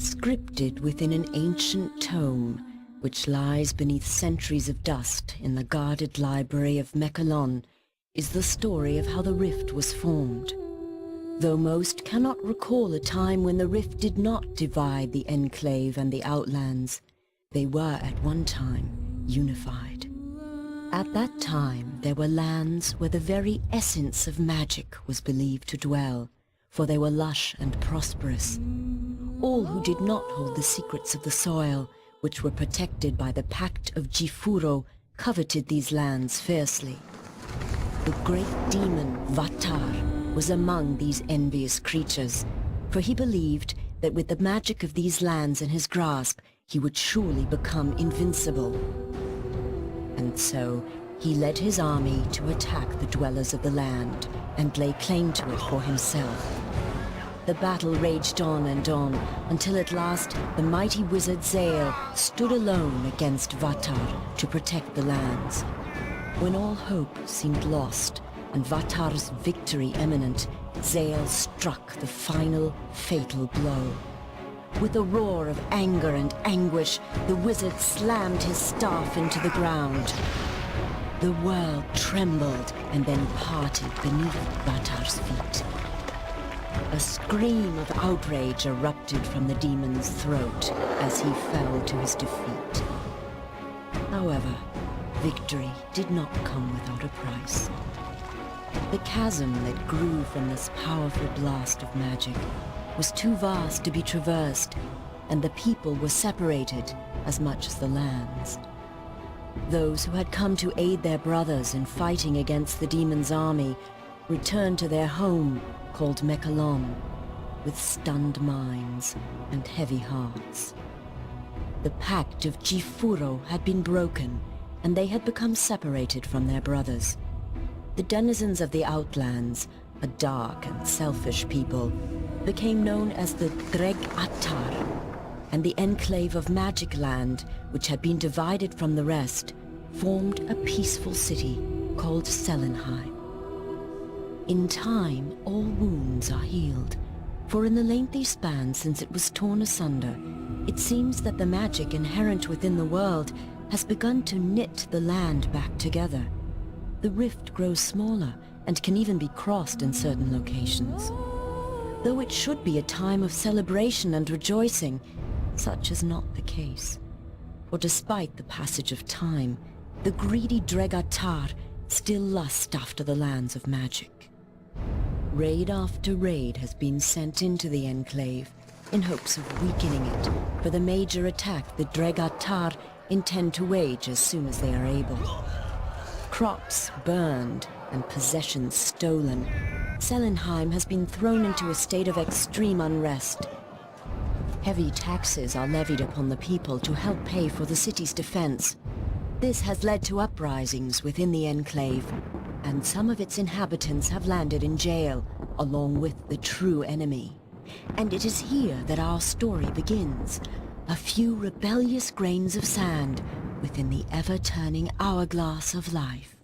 Scripted within an ancient tome, which lies beneath centuries of dust in the guarded library of Mechalon, is the story of how the rift was formed. Though most cannot recall a time when the rift did not divide the Enclave and the Outlands, they were at one time unified. At that time there were lands where the very essence of magic was believed to dwell, for they were lush and prosperous. All who did not hold the secrets of the soil, which were protected by the Pact of Jifuro, coveted these lands fiercely. The great demon Vatar was among these envious creatures, for he believed that with the magic of these lands in his grasp, he would surely become invincible. And so, he led his army to attack the dwellers of the land and lay claim to it for himself. The battle raged on and on, until at last the mighty wizard Zale stood alone against Vatar to protect the lands. When all hope seemed lost and Vatar's victory imminent, Zale struck the final fatal blow. With a roar of anger and anguish, the wizard slammed his staff into the ground. The world trembled and then parted beneath Vatar's feet. A scream of outrage erupted from the demon's throat as he fell to his defeat. However, victory did not come without a price. The chasm that grew from this powerful blast of magic was too vast to be traversed, and the people were separated as much as the lands. Those who had come to aid their brothers in fighting against the demon's army returned to their home called Mechalon, with stunned minds and heavy hearts. The Pact of Jifuro had been broken, and they had become separated from their brothers. The denizens of the Outlands, a dark and selfish people, became known as the Dreg Attar, and the Enclave of Magic Land, which had been divided from the rest, formed a peaceful city called Selenheim. In time, all wounds are healed, for in the lengthy span since it was torn asunder, it seems that the magic inherent within the world has begun to knit the land back together. The rift grows smaller and can even be crossed in certain locations. Though it should be a time of celebration and rejoicing, such is not the case. For despite the passage of time, the greedy Dregatar still lust after the lands of magic. Raid after raid has been sent into the Enclave in hopes of weakening it for the major attack the Dregatar intend to wage as soon as they are able. Crops burned and possessions stolen, Selenheim has been thrown into a state of extreme unrest. Heavy taxes are levied upon the people to help pay for the city's defense. This has led to uprisings within the Enclave, and some of its inhabitants have landed in jail, along with the true enemy. And it is here that our story begins, a few rebellious grains of sand within the ever-turning hourglass of life.